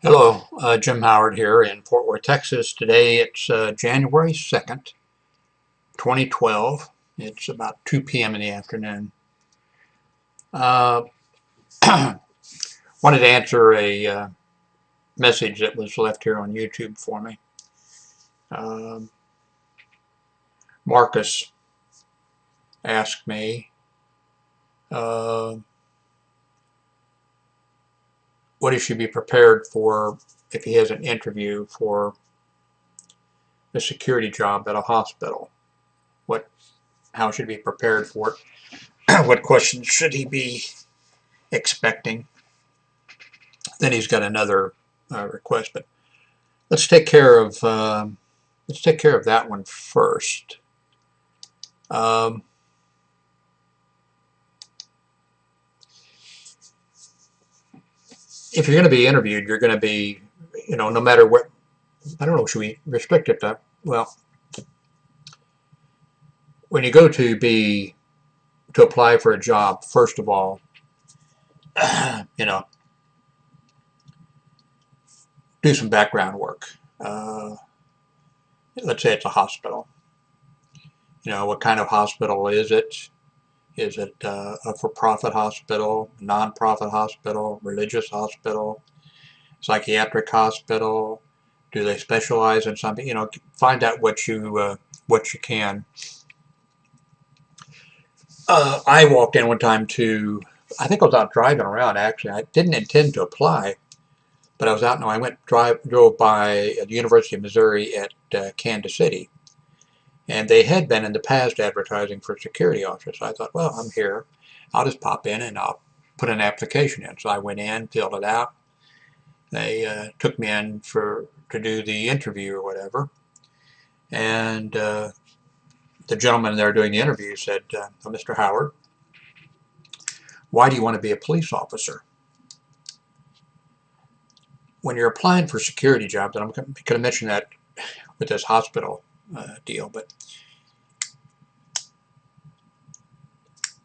Hello, Jim Howard here in Fort Worth, Texas. Today it's January 2nd, 2012. It's about 2 p.m. in the afternoon. Uh, Wanted to answer a message that was left here on YouTube for me. Um Marcus asked me uh, what he should be prepared for if he has an interview for a security job at a hospital. How should he be prepared for it? What questions should he be expecting? Then he's got another request, but let's take care of that one first. Um, if you're going to be interviewed, you're going to be, no matter what. I don't know. Should we restrict it to? Well, when you go to apply for a job, first of all, do some background work. Let's say it's a hospital. What kind of hospital is it? Is it a for-profit hospital, non-profit hospital, religious hospital, psychiatric hospital? Do they specialize in something? Find out what you can. I walked in one time to, I think I was out driving around actually. I didn't intend to apply, but I was out and I drove by the University of Missouri at Kansas City. And they had been in the past advertising for security officers. So I thought, well, I'm here. I'll just pop in and I'll put an application in. So I went in, filled it out. They took me in to do the interview or whatever. And the gentleman there doing the interview said, Mr. Howard, why do you want to be a police officer? When you're applying for security jobs, and I'm going to mention that with this hospital deal, but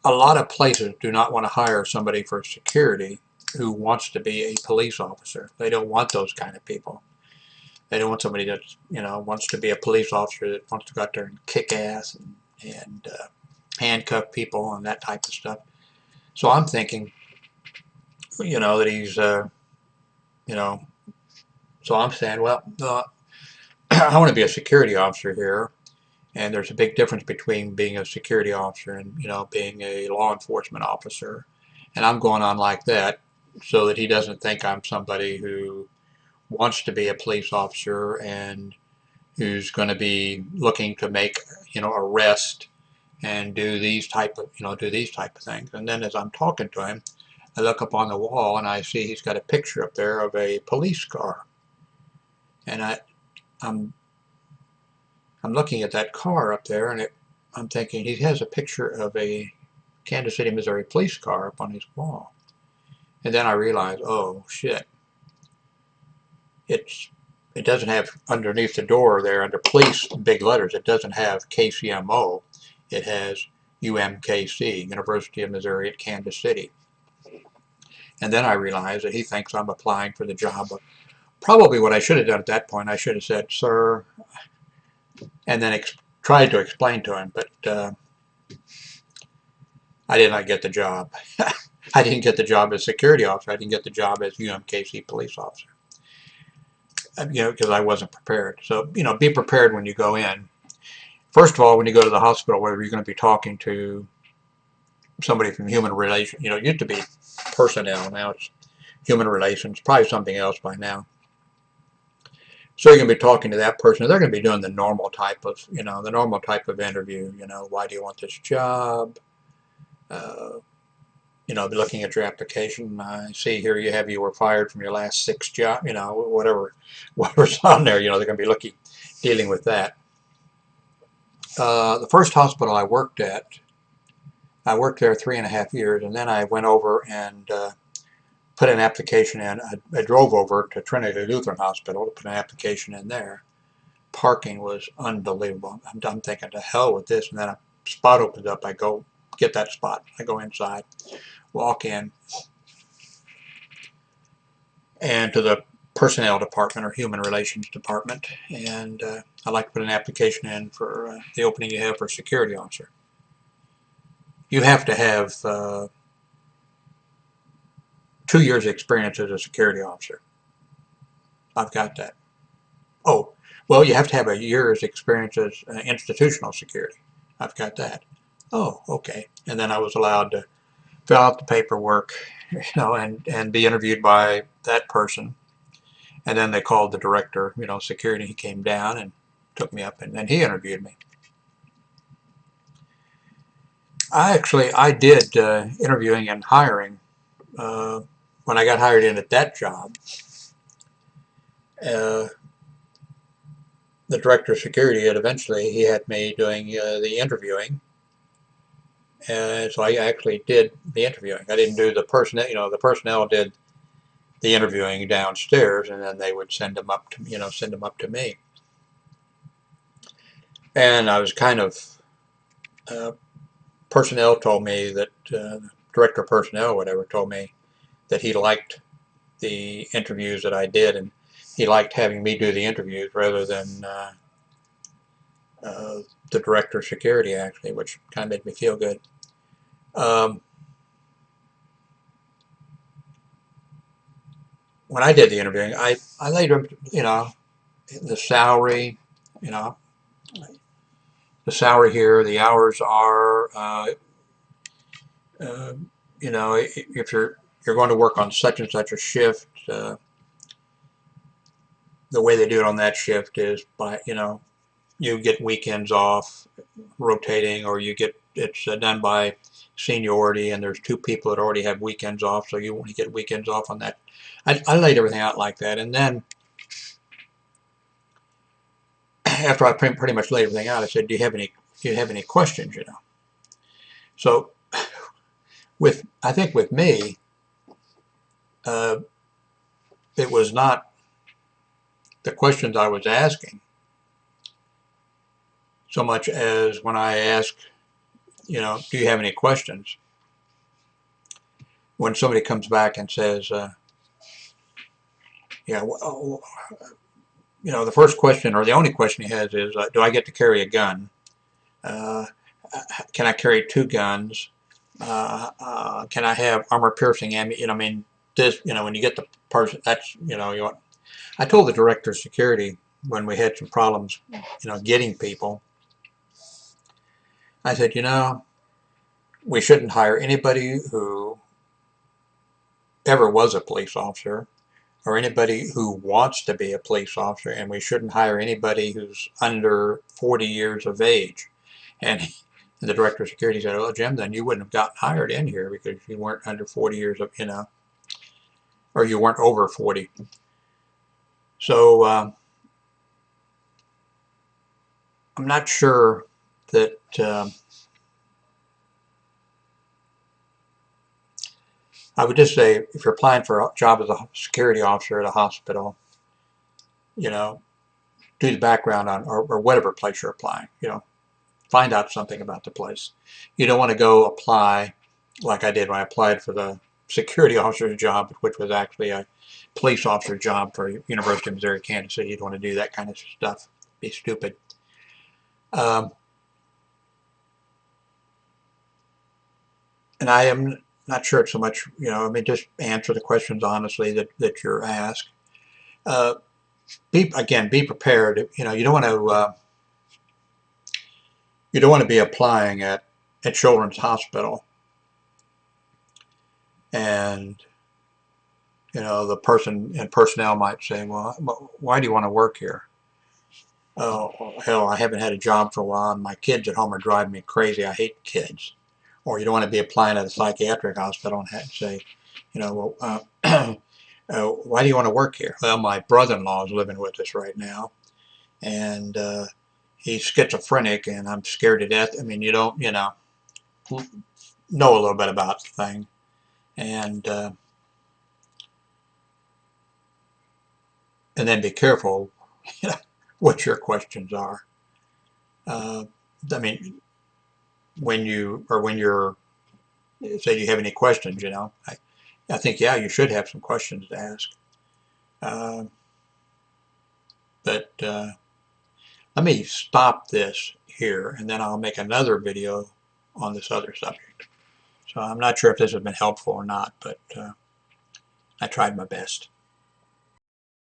a lot of places do not want to hire somebody for security who wants to be a police officer. They don't want those kind of people. They don't want somebody that wants to be a police officer, that wants to go out there and kick ass and handcuff people and that type of stuff. So I'm thinking, that he's, so I'm saying, well, I want to be a security officer here. And there's a big difference between being a security officer and, being a law enforcement officer. And I'm going on like that so that he doesn't think I'm somebody who wants to be a police officer and who's going to be looking to make, arrest and do these type of things. And then as I'm talking to him, I look up on the wall and I see he's got a picture up there of a police car. And I'm looking at that car up there, and I'm thinking he has a picture of a Kansas City, Missouri police car up on his wall. And then I realized, oh shit, it doesn't have underneath the door there under police big letters. It doesn't have KCMO. It has UMKC, University of Missouri at Kansas City. And then I realized that he thinks I'm applying for the job. Probably what I should have done at that point, I should have said, sir, and then tried to explain to him, but I did not get the job. I didn't get the job as security officer. I didn't get the job as UMKC police officer, because I wasn't prepared. So, be prepared when you go in. First of all, when you go to the hospital, whether you're going to be talking to somebody from human relations, it used to be personnel, now it's human relations, probably something else by now. So you're going to be talking to that person. They're going to be doing the normal type of, interview. Why do you want this job? Be looking at your application. I see here you were fired from your last 6 jobs. Whatever's on there. They're going to be dealing with that. The first hospital I worked there 3.5 years, and then I went over and put an application in. I drove over to Trinity Lutheran Hospital to put an application in there. Parking was unbelievable. I'm thinking, to hell with this. And then a spot opens up. I go get that spot. I go inside, walk in, and to the personnel department or human relations department, and I'd like to put an application in for the opening you have for security officer. You have to have 2 years experience as a security officer. I've got that. Oh, well, you have to have a year's experience as institutional security. I've got that. Oh, okay. And then I was allowed to fill out the paperwork, and be interviewed by that person. And then they called the director, security. He came down and took me up, and he interviewed me. I did interviewing and hiring when I got hired in at that job. The director of security he had me doing the interviewing, and so I actually did the interviewing. I didn't do the personnel. The personnel did the interviewing downstairs, and then they would send them up to me. And I was kind of personnel told me that director of personnel, whatever, told me that he liked the interviews that I did, and he liked having me do the interviews rather than the director of security, actually, which kind of made me feel good. When I did the interviewing, I laid him, the salary, the salary here, the hours are, if you're going to work on such and such a shift, the way they do it on that shift is by, you get weekends off rotating, or it's done by seniority, and there's 2 people that already have weekends off, so you only get weekends off on that. I laid everything out like that, and then after I pretty much laid everything out, I said, "Do you have any questions?" So I think with me, it was not the questions I was asking so much as when I asked, "Do you have any questions?" When somebody comes back and says, the first question or the only question he has is, "Do I get to carry a gun? Can I carry 2 guns? Can I have armor-piercing ammunition?" When you get the person, that's, I told the director of security when we had some problems, getting people. I said, we shouldn't hire anybody who ever was a police officer, or anybody who wants to be a police officer, and we shouldn't hire anybody who's under 40 years of age. And the director of security said, "Oh, Jim, then you wouldn't have gotten hired in here because you weren't under 40 years of, or you weren't over 40. So I'm not sure that I would just say, if you're applying for a job as a security officer at a hospital, do the background on, or whatever place you're applying, find out something about the place. You don't want to go apply like I did when I applied for the security officer's job, which was actually a police officer job for University of Missouri, Kansas City. You don't want to do that kind of stuff. Be stupid. And I am not sure so much, just answer the questions honestly that you're asked. Be prepared. You don't want to be applying at Children's Hospital, and the person in personnel might say, "Well, why do you want to work here?" "Oh, hell, I haven't had a job for a while, and my kids at home are driving me crazy. I hate kids." Or you don't want to be applying at a psychiatric hospital and say, "Well, why do you want to work here?" "Well, my brother-in-law is living with us right now, and he's schizophrenic, and I'm scared to death." I mean, you don't, know a little bit about the thing, and then be careful what your questions are. I mean, when you're say, "Do you have any questions?" I think, yeah, you should have some questions to ask. Uh, but let me stop this here, and then I'll make another video on this other subject. So I'm not sure if this has been helpful or not, but I tried my best.